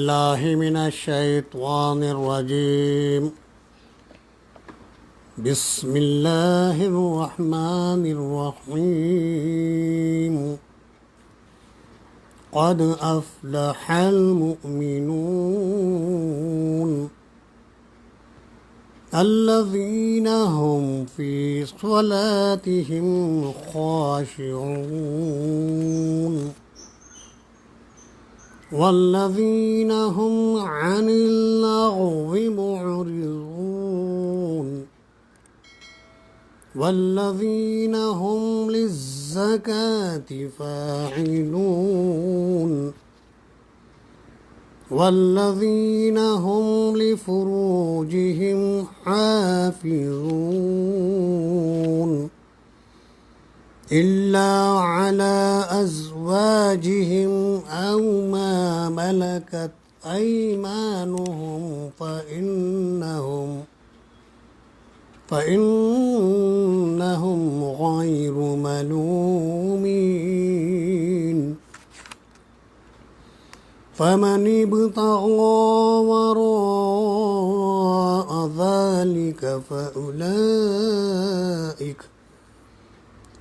بالله من الشيطان الرجيم. بسم الله الرحمن الرحيم. قد أفلح المؤمنون الذين هم في صلاتهم خاشعون والذين هم عن اللغو معرضون والذين هم للزكاة فاعلون والذين هم لفروجهم حافظون إلا على أزواجهم أو ما ملكت أيمانهم فإنهم غير ملومين. فمن ابتغى وراء ذلك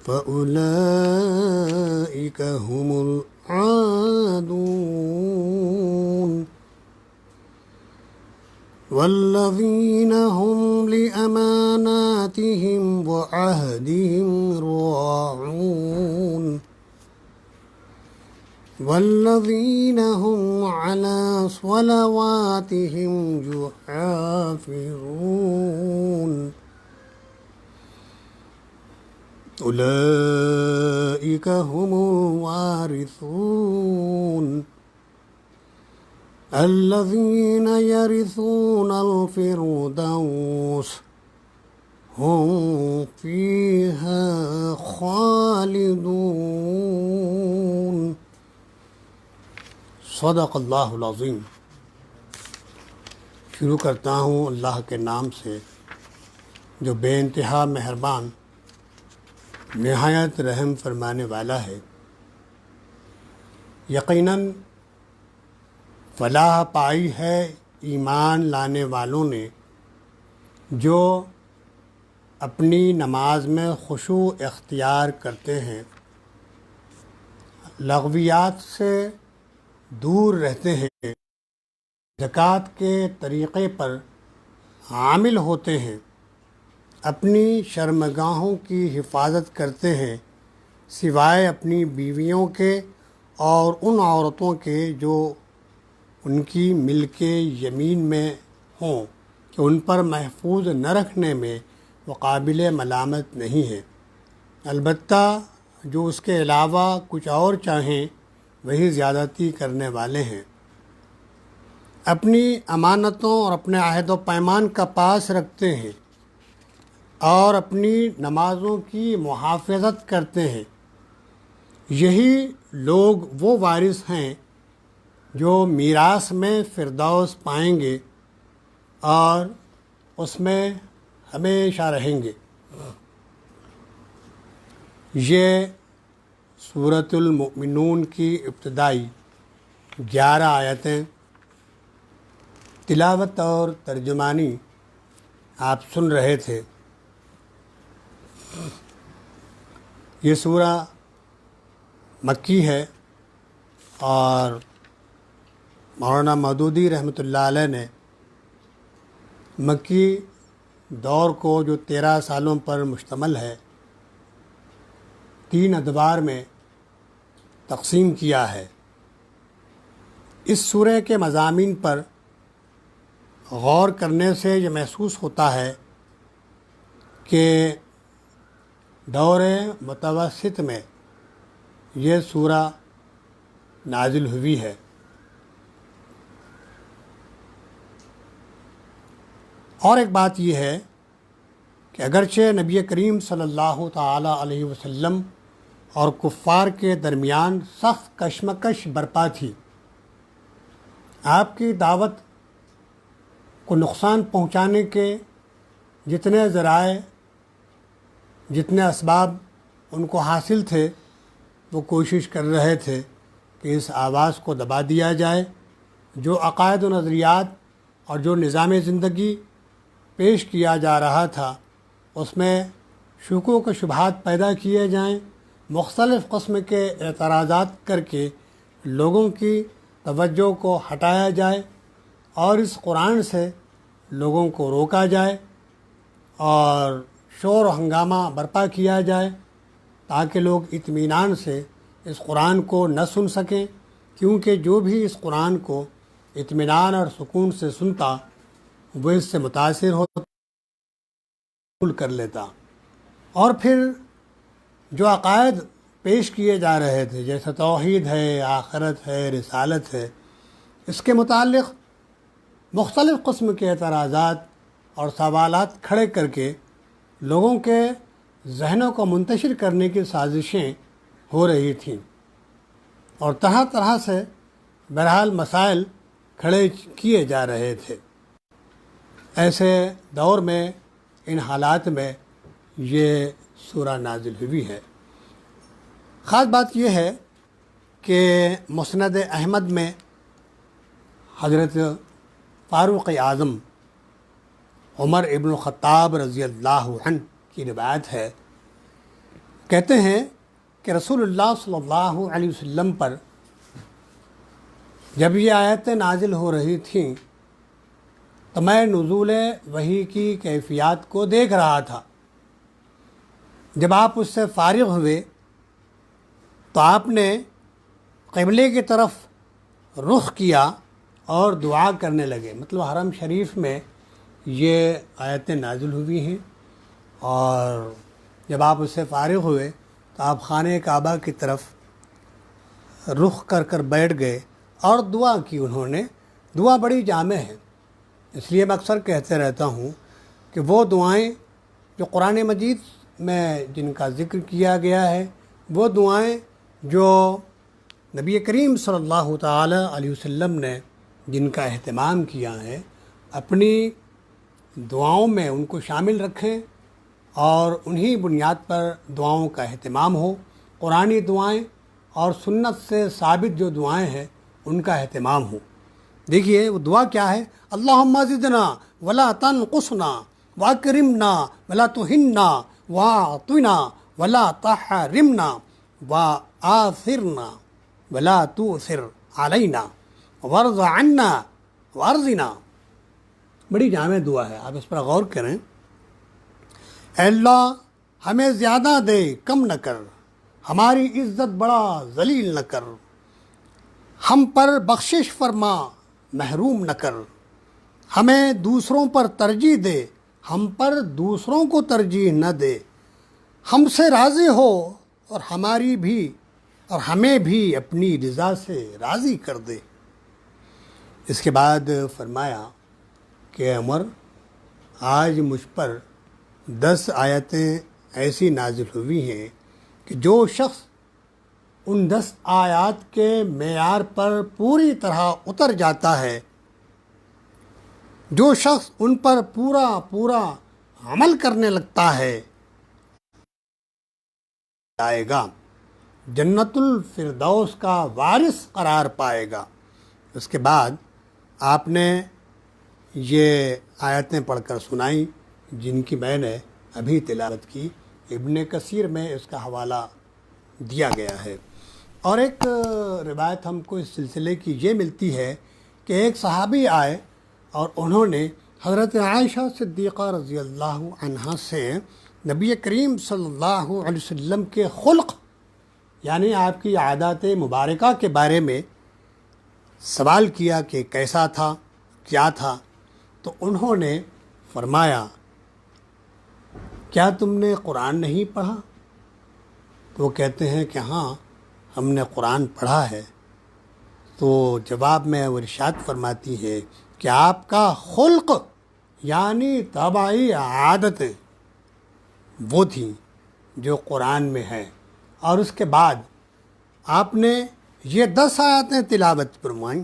فأولئك هم العادون. والذين هم لأماناتهم وعهدهم راعون والذين هم على صلواتهم يحافظون. أولئك هم الوارثون الذين يرثون الفردوس هم فيها خالدون. صدق اللہ العظیم. شروع کرتا ہوں اللہ کے نام سے جو بے انتہا مہربان نہایت رحم فرمانے والا ہے. یقیناً فلاح پائی ہے ایمان لانے والوں نے جو اپنی نماز میں خشوع اختیار کرتے ہیں، لغویات سے دور رہتے ہیں، زکوٰۃ کے طریقے پر عامل ہوتے ہیں، اپنی شرمگاہوں کی حفاظت کرتے ہیں سوائے اپنی بیویوں کے اور ان عورتوں کے جو ان کی ملک یمین میں ہوں کہ ان پر محفوظ نہ رکھنے میں وہ قابل ملامت نہیں ہے. البتہ جو اس کے علاوہ کچھ اور چاہیں وہی زیادتی کرنے والے ہیں. اپنی امانتوں اور اپنے عہد و پیمان کا پاس رکھتے ہیں اور اپنی نمازوں کی محافظت کرتے ہیں. یہی لوگ وہ وارث ہیں جو میراث میں فردوس پائیں گے اور اس میں ہمیشہ رہیں گے. یہ سورۃ المؤمنون کی ابتدائی 11 آیتیں تلاوت اور ترجمانی آپ سن رہے تھے. یہ سورہ مکی ہے اور مولانا مودودی رحمۃ اللہ علیہ نے مکی دور کو جو 13 سالوں پر مشتمل ہے 3 ادوار میں تقسیم کیا ہے. اس سورہ کے مضامین پر غور کرنے سے یہ محسوس ہوتا ہے کہ دور متوسط میں یہ سورہ نازل ہوئی ہے. اور ایک بات یہ ہے کہ اگرچہ نبی کریم صلی اللہ تعالی علیہ وسلم اور کفار کے درمیان سخت کشمکش برپا تھی، آپ کی دعوت کو نقصان پہنچانے کے جتنے ذرائع جتنے اسباب ان کو حاصل تھے وہ کوشش کر رہے تھے کہ اس آواز کو دبا دیا جائے جو عقائد و نظریات اور جو نظام زندگی پیش کیا جا رہا تھا اس میں شکوک و شبہات پیدا کیے جائیں، مختلف قسم کے اعتراضات کر کے لوگوں کی توجہ کو ہٹایا جائے اور اس قرآن سے لوگوں کو روکا جائے اور شور و ہنگامہ برپا کیا جائے تاکہ لوگ اطمینان سے اس قرآن کو نہ سن سکیں، کیونکہ جو بھی اس قرآن کو اطمینان اور سکون سے سنتا وہ اس سے متاثر ہوتا، قبول کر لیتا۔ اور پھر جو عقائد پیش کیے جا رہے تھے جیسے توحید ہے، آخرت ہے، رسالت ہے، اس کے متعلق مختلف قسم کے اعتراضات اور سوالات کھڑے کر کے لوگوں کے ذہنوں کو منتشر کرنے کی سازشیں ہو رہی تھیں اور طرح طرح سے بہرحال مسائل کھڑے کیے جا رہے تھے۔ ایسے دور میں ان حالات میں یہ سورہ نازل ہوئی ہے۔ خاص بات یہ ہے کہ مسند احمد میں حضرت فاروق اعظم عمر ابن الخطاب رضی اللہ عنہ کی روایت ہے، کہتے ہیں کہ رسول اللہ صلی اللہ علیہ وسلم پر جب یہ آیتیں نازل ہو رہی تھیں تو میں نزول وحی کی کیفیات کو دیکھ رہا تھا۔ جب آپ اس سے فارغ ہوئے تو آپ نے قبلے کی طرف رخ کیا اور دعا کرنے لگے، مطلب حرم شریف میں یہ آیتیں نازل ہوئی ہیں، اور جب آپ اس سے فارغ ہوئے تو آپ خانہ کعبہ کی طرف رخ کر بیٹھ گئے اور دعا کی انہوں نے۔ دعا بڑی جامع ہے، اس لیے میں اکثر کہتے رہتا ہوں کہ وہ دعائیں جو قرآن مجید میں جن کا ذکر کیا گیا ہے، وہ دعائیں جو نبی کریم صلی اللہ تعالی علیہ وسلم نے جن کا اہتمام کیا ہے، اپنی دعاؤں میں ان کو شامل رکھیں اور انہی بنیاد پر دعاؤں کا اہتمام ہو۔ قرآنی دعائیں اور سنت سے ثابت جو دعائیں ہیں ان کا اہتمام ہو۔ دیکھیے وہ دعا کیا ہے، اللہم زدنا ولا تنقصنا واکرمنا ولا تہنا واعطنا ولا تحرمنا وآثرنا ولا تؤثر علینا وارض عنا وارضنا۔ بڑی جامع دعا ہے، آپ اس پر غور کریں۔ اے اللہ ہمیں زیادہ دے کم نہ کر، ہماری عزت بڑا ذلیل نہ کر، ہم پر بخشش فرما محروم نہ کر، ہمیں دوسروں پر ترجیح دے، ہم پر دوسروں کو ترجیح نہ دے، ہم سے راضی ہو اور ہمیں بھی اپنی رضا سے راضی کر دے۔ اس کے بعد فرمایا کہ عمر آج مجھ پر 10 آیتیں ایسی نازل ہوئی ہیں کہ جو شخص ان 10 آیات کے معیار پر پوری طرح اتر جاتا ہے، جو شخص ان پر پورا عمل کرنے لگتا ہے، آئے گا جنت الفردوس کا وارث قرار پائے گا۔ اس کے بعد آپ نے یہ آیتیں پڑھ کر سنائیں جن کی میں نے ابھی تلاوت کی، ابن کثیر میں اس کا حوالہ دیا گیا ہے۔ اور ایک روایت ہم کو اس سلسلے کی یہ ملتی ہے کہ ایک صحابی آئے اور انہوں نے حضرت عائشہ صدیقہ رضی اللہ عنہا سے نبی کریم صلی اللہ علیہ وسلم کے خلق یعنی آپ کی عادات مبارکہ کے بارے میں سوال کیا کہ کیسا تھا، کیا تھا؟ تو انہوں نے فرمایا کیا تم نے قرآن نہیں پڑھا؟ تو وہ کہتے ہیں کہ ہاں ہم نے قرآن پڑھا ہے۔ تو جواب میں وہ ارشاد فرماتی ہے کہ آپ کا خلق یعنی طبعی عادتیں وہ تھیں جو قرآن میں ہیں۔ اور اس کے بعد آپ نے یہ 10 آیتیں تلاوت فرمائیں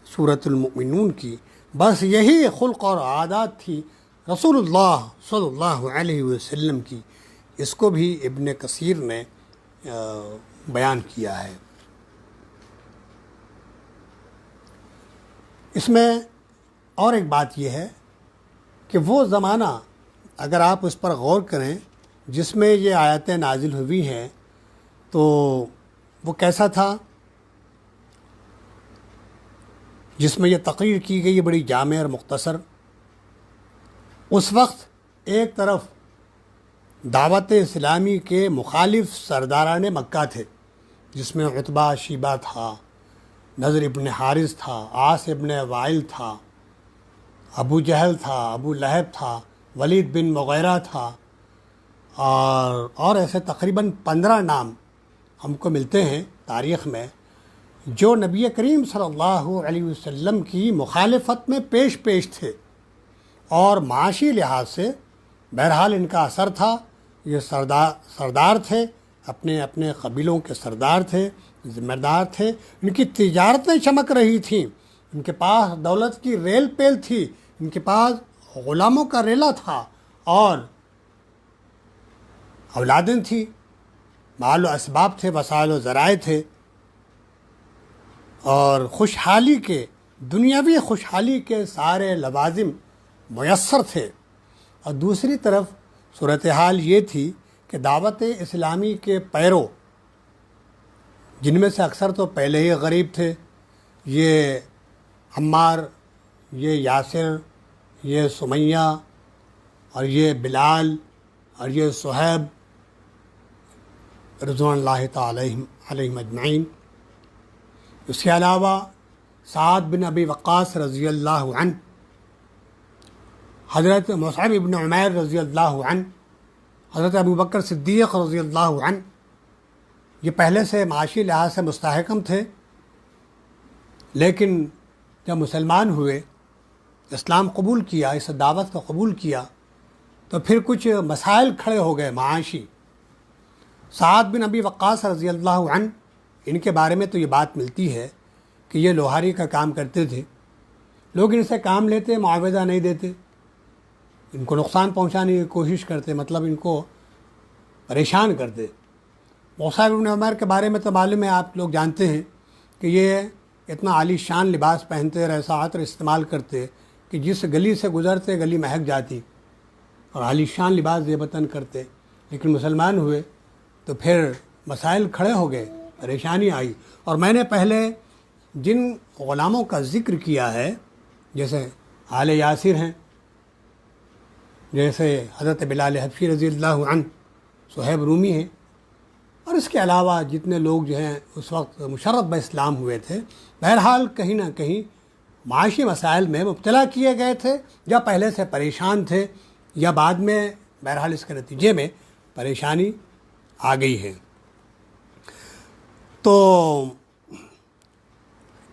سورۃ المؤمنون کی، بس یہی خلق اور عادات تھی رسول اللہ صلی اللہ علیہ وسلم کی۔ اس کو بھی ابن کثیر نے بیان کیا ہے۔ اس میں اور ایک بات یہ ہے کہ وہ زمانہ اگر آپ اس پر غور کریں جس میں یہ آیتیں نازل ہوئی ہیں تو وہ کیسا تھا، جس میں یہ تقریر کی گئی بڑی جامع اور مختصر۔ اس وقت ایک طرف دعوت اسلامی کے مخالف سرداران مکہ تھے، جس میں عتبہ شیبہ تھا، نضر ابن حارث تھا، عاص ابن وائل تھا، ابو جہل تھا، ابو لہب تھا، ولید بن مغیرہ تھا، اور ایسے تقریباً 15 نام ہم کو ملتے ہیں تاریخ میں جو نبی کریم صلی اللہ علیہ وسلم کی مخالفت میں پیش تھے، اور معاشی لحاظ سے بہرحال ان کا اثر تھا۔ یہ سردار تھے، اپنے اپنے قبیلوں کے سردار تھے، ذمہ دار تھے، ان کی تجارتیں چمک رہی تھیں، ان کے پاس دولت کی ریل پیل تھی، ان کے پاس غلاموں کا ریلا تھا، اور اولادیں تھیں، مال و اسباب تھے، وسائل و ذرائع تھے، اور خوشحالی کے دنیاوی خوشحالی کے سارے لوازم میسر تھے۔ اور دوسری طرف صورتحال یہ تھی کہ دعوت اسلامی کے پیرو، جن میں سے اکثر تو پہلے ہی غریب تھے، یہ عمار، یہ یاسر، یہ سمیہ، اور یہ بلال، اور یہ صہیب رضوان اللہ تعالی علیہم اجمعین۔ اس کے علاوہ سعد بن ابی وقاص رضی اللہ عنہ، حضرت مصعب ابن عمیر رضی اللہ عنہ، حضرت ابو بکر صدیق رضی اللہ عنہ، یہ پہلے سے معاشی لحاظ سے مستحکم تھے، لیکن جب مسلمان ہوئے، اسلام قبول کیا، اس دعوت کو قبول کیا، تو پھر کچھ مسائل کھڑے ہو گئے معاشی۔ سعد بن ابی وقاص رضی اللہ عنہ، ان کے بارے میں تو یہ بات ملتی ہے کہ یہ لوہاری کا کام کرتے تھے، لوگ ان سے کام لیتے، معاوضہ نہیں دیتے، ان کو نقصان پہنچانے کی کوشش کرتے، مطلب ان کو پریشان کرتے۔ مصعب بن عمیر کے بارے میں تو معلوم ہے، آپ لوگ جانتے ہیں کہ یہ اتنا عالی شان لباس پہنتے اور ایسا عطر استعمال کرتے کہ جس گلی سے گزرتے گلی مہک جاتی، اور عالی شان لباس زیبتاً کرتے، لیکن مسلمان ہوئے تو پھر مسائل کھڑے ہو گئے، پریشانی آئی۔ اور میں نے پہلے جن غلاموں کا ذکر کیا ہے، جیسے آل یاسر ہیں، جیسے حضرت بلال حبشی رضی اللہ عنہ، صہیب رومی ہیں، اور اس کے علاوہ جتنے لوگ جو ہیں اس وقت مشرف باسلام ہوئے تھے، بہرحال کہیں نہ کہیں معاشی مسائل میں مبتلا کیے گئے تھے، یا پہلے سے پریشان تھے، یا بعد میں بہرحال اس کے نتیجے میں پریشانی آ گئی ہے۔ تو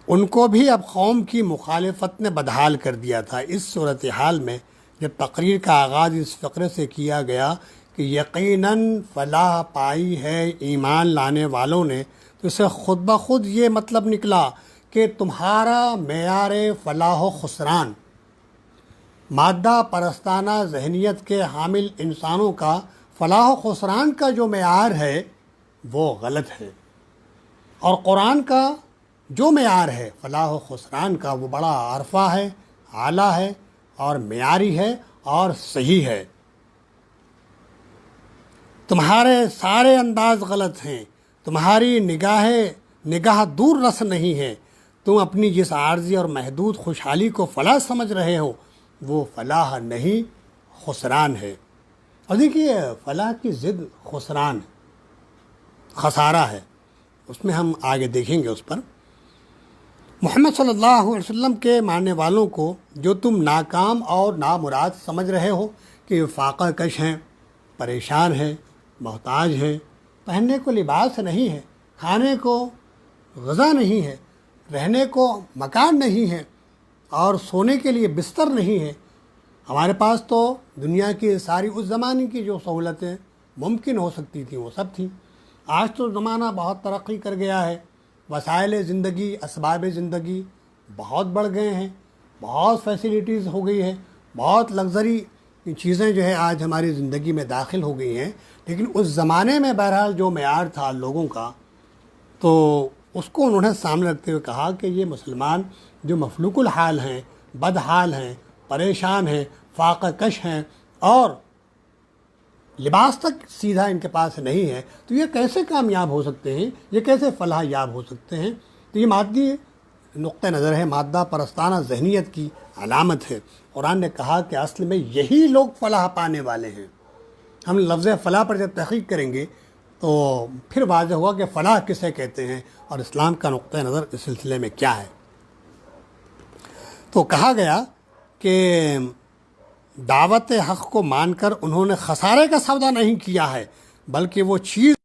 ان کو بھی اب قوم کی مخالفت نے بدحال کر دیا تھا۔ اس صورتحال میں جب تقریر کا آغاز اس فقرے سے کیا گیا کہ یقیناً فلاح پائی ہے ایمان لانے والوں نے، تو اسے خود بخود یہ مطلب نکلا کہ تمہارا معیار فلاح و خسران، مادہ پرستانہ ذہنیت کے حامل انسانوں کا فلاح و خسران کا جو معیار ہے وہ غلط ہے، اور قرآن کا جو معیار ہے فلاح و خسران کا وہ بڑا عرفہ ہے، اعلیٰ ہے، اور معیاری ہے، اور صحیح ہے۔ تمہارے سارے انداز غلط ہیں، تمہاری نگاہ دور رس نہیں ہے، تم اپنی جس عارضی اور محدود خوشحالی کو فلاح سمجھ رہے ہو وہ فلاح نہیں، خسران ہے۔ اور دیکھیے، فلاح کی ضد خسران، خسارہ ہے، اس میں ہم آگے دیکھیں گے اس پر۔ محمد صلی اللہ علیہ وسلم کے ماننے والوں کو جو تم ناکام اور نامراد سمجھ رہے ہو کہ فاقہ کش ہیں، پریشان ہیں، محتاج ہیں، پہننے کو لباس نہیں ہے، کھانے کو غذا نہیں ہے، رہنے کو مکان نہیں ہے، اور سونے کے لیے بستر نہیں ہے۔ ہمارے پاس تو دنیا کی ساری اس زمانے کی جو سہولتیں ممکن ہو سکتی تھیں وہ سب تھیں۔ آج تو زمانہ بہت ترقی کر گیا ہے، وسائل زندگی، اسباب زندگی بہت بڑھ گئے ہیں، بہت فیسیلیٹیز ہو گئی ہے، بہت لگژری چیزیں جو ہے آج ہماری زندگی میں داخل ہو گئی ہیں، لیکن اس زمانے میں بہرحال جو معیار تھا لوگوں کا، تو اس کو انہوں نے سامنے رکھتے ہوئے کہا کہ یہ مسلمان جو مفلوق الحال ہیں، بد حال ہیں، پریشان ہیں، فاقہ کش ہیں اور لباس تک سیدھا ان کے پاس نہیں ہے، تو یہ کیسے کامیاب ہو سکتے ہیں، یہ کیسے فلاح یاب ہو سکتے ہیں؟ تو یہ مادی نقطہ نظر ہے، مادہ پرستانہ ذہنیت کی علامت ہے۔ قرآن نے کہا کہ اصل میں یہی لوگ فلاح پانے والے ہیں۔ ہم لفظ فلاح پر جب تحقیق کریں گے تو پھر واضح ہوا کہ فلاح کسے کہتے ہیں اور اسلام کا نقطہ نظر اس سلسلے میں کیا ہے۔ تو کہا گیا کہ دعوت حق کو مان کر انہوں نے خسارے کا سودا نہیں کیا ہے، بلکہ وہ چیز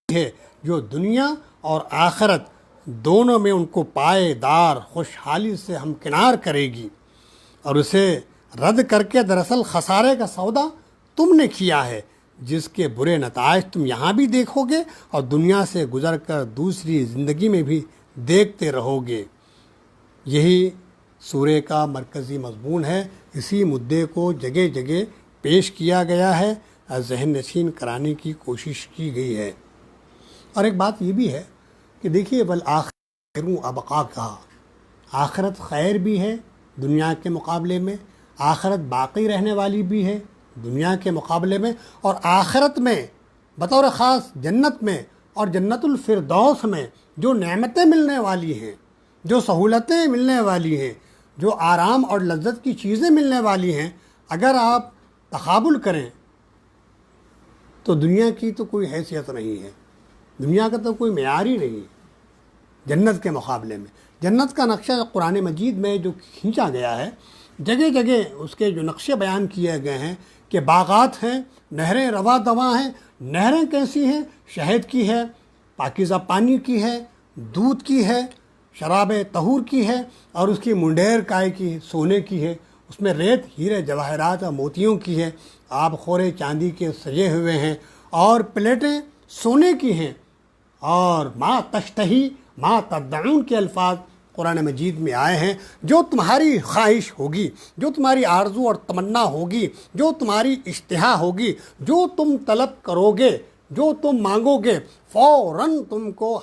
ہے جو دنیا اور آخرت دونوں میں ان کو پائے دار خوشحالی سے ہمکنار کرے گی، اور اسے رد کر کے دراصل خسارے کا سودا تم نے کیا ہے، جس کے برے نتائج تم یہاں بھی دیکھو گے اور دنیا سے گزر کر دوسری زندگی میں بھی دیکھتے رہو گے۔ یہی سورہ کا مرکزی مضمون ہے۔ اسی مدعے کو جگہ جگہ پیش کیا گیا ہے، ذہن نشین کرانے کی کوشش کی گئی ہے۔ اور ایک بات یہ بھی ہے کہ دیکھیے بالآخر ابقا کا، آخرت خیر بھی ہے دنیا کے مقابلے میں، آخرت باقی رہنے والی بھی ہے دنیا کے مقابلے میں، اور آخرت میں بطور خاص جنت میں اور جنت الفردوس میں جو نعمتیں ملنے والی ہیں، جو سہولتیں ملنے والی ہیں، جو آرام اور لذت کی چیزیں ملنے والی ہیں، اگر آپ تقابل کریں تو دنیا کی تو کوئی حیثیت نہیں ہے، دنیا کا تو کوئی معیار ہی نہیں ہے جنت کے مقابلے میں۔ جنت کا نقشہ قرآن مجید میں جو کھینچا گیا ہے، جگہ جگہ اس کے جو نقشے بیان کیے گئے ہیں کہ باغات ہیں، نہریں رواں دواں ہیں۔ نہریں کیسی ہیں؟ شہد کی ہے، پاکیزہ پانی کی ہے، دودھ کی ہے، شراب طہور کی ہے، اور اس کی منڈیر کائے کی، سونے کی ہے، اس میں ریت ہیرے جواہرات اور موتیوں کی ہے، آب خورے چاندی کے سجے ہوئے ہیں، اور پلیٹیں سونے کی ہیں، اور ما تشتہی ما تدعون کے الفاظ قرآن مجید میں آئے ہیں۔ جو تمہاری خواہش ہوگی، جو تمہاری آرزو اور تمنا ہوگی، جو تمہاری اشتہا ہوگی، جو تم طلب کرو گے، جو تم مانگو گے، فوراً تم کو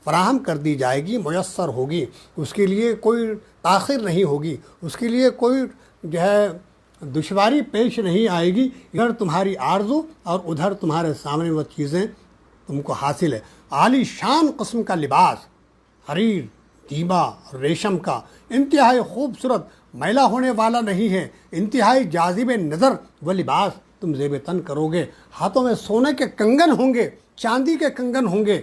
فراہم کر دی جائے گی، میسر ہوگی۔ اس کے لیے کوئی تاخیر نہیں ہوگی، اس کے لیے کوئی جو ہے دشواری پیش نہیں آئے گی۔ ادھر تمہاری آرزو اور ادھر تمہارے سامنے وہ چیزیں تم کو حاصل ہے۔ عالی شان قسم کا لباس، حریر، دیبا، ریشم کا، انتہائی خوبصورت، میلا ہونے والا نہیں ہے، انتہائی جاذب نظر وہ لباس تم زیب تن کرو گے۔ ہاتھوں میں سونے کے کنگن ہوں گے، چاندی کے کنگن ہوں گے،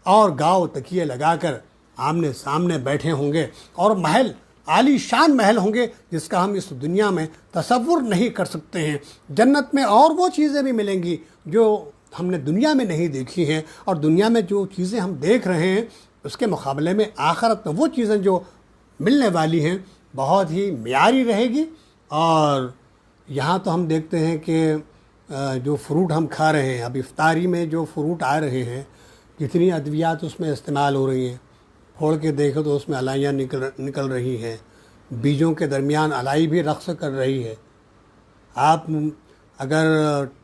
اور گاؤ تکیے لگا کر آمنے سامنے بیٹھے ہوں گے، اور محل عالی شان محل ہوں گے جس کا ہم اس دنیا میں تصور نہیں کر سکتے ہیں۔ جنت میں اور وہ چیزیں بھی ملیں گی جو ہم نے دنیا میں نہیں دیکھی ہیں، اور دنیا میں جو چیزیں ہم دیکھ رہے ہیں اس کے مقابلے میں آخرت میں وہ چیزیں جو ملنے والی ہیں بہت ہی معیاری رہے گی۔ اور یہاں تو ہم دیکھتے ہیں کہ جو فروٹ ہم کھا رہے ہیں، اب افطاری میں جو فروٹ آ رہے ہیں، کتنی ادویات اس میں استعمال ہو رہی ہیں، پھوڑ کے دیکھو تو اس میں علائیاں نکل رہی ہیں، بیجوں کے درمیان الائی بھی رقص کر رہی ہے۔ آپ اگر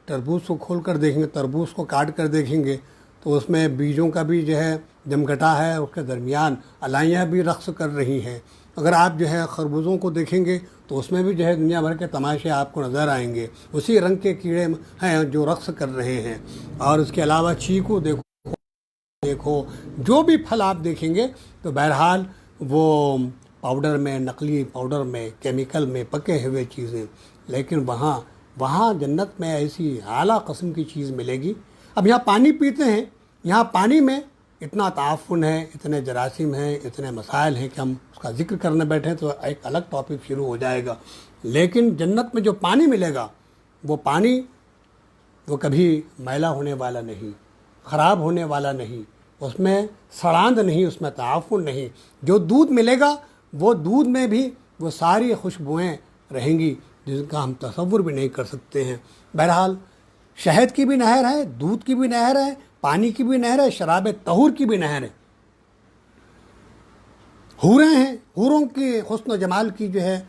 تربوز کو کھول کر دیکھیں گے، تربوز کو کاٹ کر دیکھیں گے تو اس میں بیجوں کا بھی جو ہے جمگٹا ہے، اس کے درمیان علائیاں بھی رقص کر رہی ہیں۔ اگر آپ جو ہے خربوزوں کو دیکھیں گے تو اس میں بھی جو ہے دنیا بھر کے تماشے آپ کو نظر آئیں گے، اسی رنگ کے کیڑے ہیں جو رقص کر رہے ہیں۔ اور اس کے علاوہ چیکو دیکھو، جو بھی پھل آپ دیکھیں گے تو بہرحال وہ پاؤڈر میں، نقلی پاؤڈر میں، کیمیکل میں پکے ہوئے چیزیں، لیکن وہاں جنت میں ایسی اعلیٰ قسم کی چیز ملے گی۔ اب یہاں پانی پیتے ہیں، یہاں پانی میں اتنا تعفن ہے، اتنے جراثیم ہیں، اتنے مسائل ہیں کہ ہم اس کا ذکر کرنے بیٹھیں تو ایک الگ ٹاپک شروع ہو جائے گا۔ لیکن جنت میں جو پانی ملے گا وہ پانی وہ کبھی میلا ہونے والا نہیں، خراب ہونے والا نہیں، اس میں سڑاند نہیں، اس میں تعفن نہیں۔ جو دودھ ملے گا وہ دودھ میں بھی وہ ساری خوشبوئیں رہیں گی جن کا ہم تصور بھی نہیں کر سکتے ہیں۔ بہرحال شہد کی بھی نہر ہے، دودھ کی بھی نہر ہے، پانی کی بھی نہر ہے، شراب طہور کی بھی نہر ہے۔ حوریں ہیں، حوروں کی حسن و جمال کی جو ہے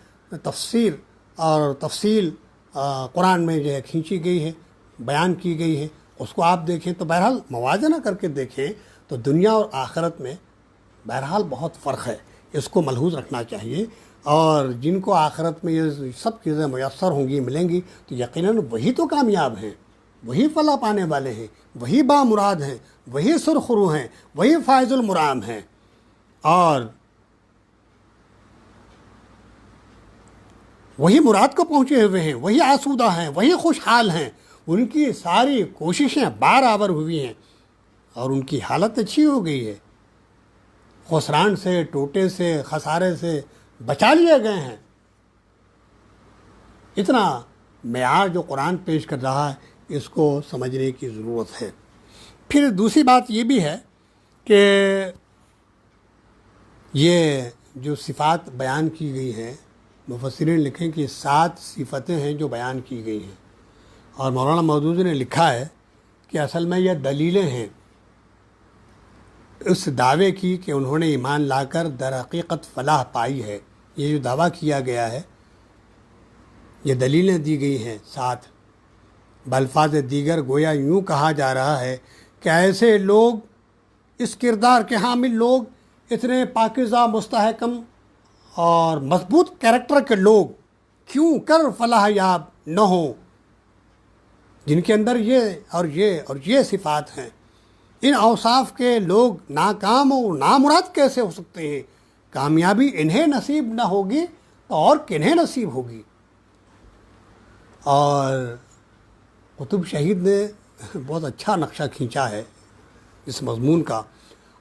تفسیر اور تفصیل قرآن میں جو ہے کھینچی گئی ہے، بیان کی گئی ہے۔ اس کو آپ دیکھیں تو بہرحال موازنہ کر کے دیکھیں تو دنیا اور آخرت میں بہرحال بہت فرق ہے۔ اس کو ملحوظ رکھنا چاہیے، اور جن کو آخرت میں یہ سب چیزیں میسر ہوں گی، ملیں گی، تو یقیناً وہی تو کامیاب ہیں، وہی فلاح پانے والے ہیں، وہی بامراد ہیں، وہی سرخرو ہیں، وہی فائز المرام ہیں، اور وہی مراد کو پہنچے ہوئے ہیں، وہی آسودہ ہیں، وہی خوشحال ہیں۔ ان کی ساری کوششیں برابر ہوئی ہیں اور ان کی حالت اچھی ہو گئی ہے، خسران سے، ٹوٹے سے، خسارے سے بچا لیے گئے ہیں۔ اتنا معیار جو قرآن پیش کر رہا ہے، اس کو سمجھنے کی ضرورت ہے۔ پھر دوسری بات یہ بھی ہے کہ یہ جو صفات بیان کی گئی ہیں، مفسرین لکھیں کہ 7 صفتیں ہیں جو بیان کی گئی ہیں، اور مولانا مودودی نے لکھا ہے کہ اصل میں یہ دلیلیں ہیں اس دعوے کی کہ انہوں نے ایمان لا کر در حقیقت فلاح پائی ہے۔ یہ جو دعویٰ کیا گیا ہے، یہ دلیلیں دی گئی ہیں 7۔ بالفاظ دیگر گویا یوں کہا جا رہا ہے کہ ایسے لوگ، اس کردار کے حامل لوگ، اتنے پاکیزہ، مستحکم اور مضبوط کیریکٹر کے لوگ کیوں کر فلاح یاب نہ ہوں، جن کے اندر یہ اور یہ اور یہ صفات ہیں۔ ان اوصاف کے لوگ ناکام و نامراد کیسے ہو سکتے ہیں؟ کامیابی انہیں نصیب نہ ہوگی تو اور کنہیں نصیب ہوگی؟ اور قطب شہید نے بہت اچھا نقشہ کھینچا ہے اس مضمون کا۔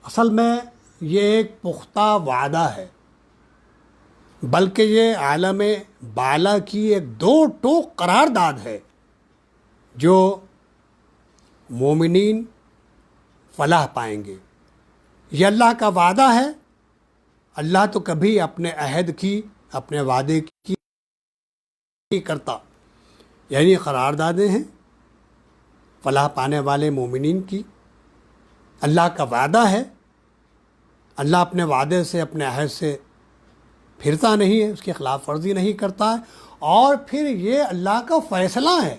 اصل میں یہ ایک پختہ وعدہ ہے، بلکہ یہ عالم بالا کی ایک 2 ٹوک قرارداد ہے۔ جو مومنین فلاح پائیں گے، یہ اللہ کا وعدہ ہے۔ اللہ تو کبھی اپنے عہد کی، اپنے وعدے کی نہیں کرتا، یعنی قراردادیں ہیں فلاح پانے والے مومنین کی۔ اللہ کا وعدہ ہے، اللہ اپنے وعدے سے، اپنے عہد سے پھرتا نہیں ہے، اس کی خلاف ورزی نہیں کرتا ہے، اور پھر یہ اللہ کا فیصلہ ہے،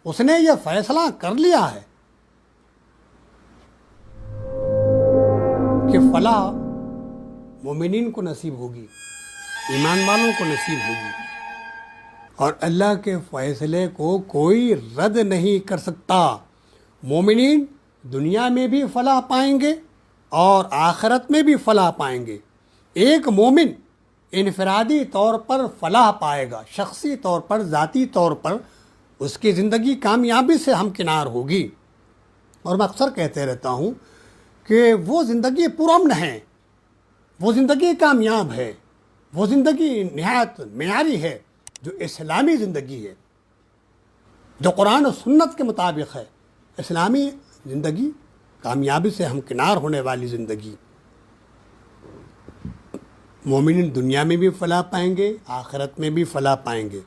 اس نے یہ فیصلہ کر لیا ہے کہ فلاح مومنین کو نصیب ہوگی، ایمان والوں کو نصیب ہوگی، اور اللہ کے فیصلے کو کوئی رد نہیں کر سکتا۔ مومنین دنیا میں بھی فلاح پائیں گے اور آخرت میں بھی فلاح پائیں گے۔ ایک مومن انفرادی طور پر فلاح پائے گا، شخصی طور پر، ذاتی طور پر اس کی زندگی کامیابی سے ہمکنار ہوگی۔ اور میں اکثر کہتے رہتا ہوں کہ وہ زندگی پرامن ہے، وہ زندگی کامیاب ہے، وہ زندگی نہایت معیاری ہے جو اسلامی زندگی ہے، جو قرآن و سنت کے مطابق ہے۔ اسلامی زندگی، کامیابی سے ہمکنار ہونے والی زندگی۔ مومن دنیا میں بھی فلاح پائیں گے، آخرت میں بھی فلاح پائیں گے۔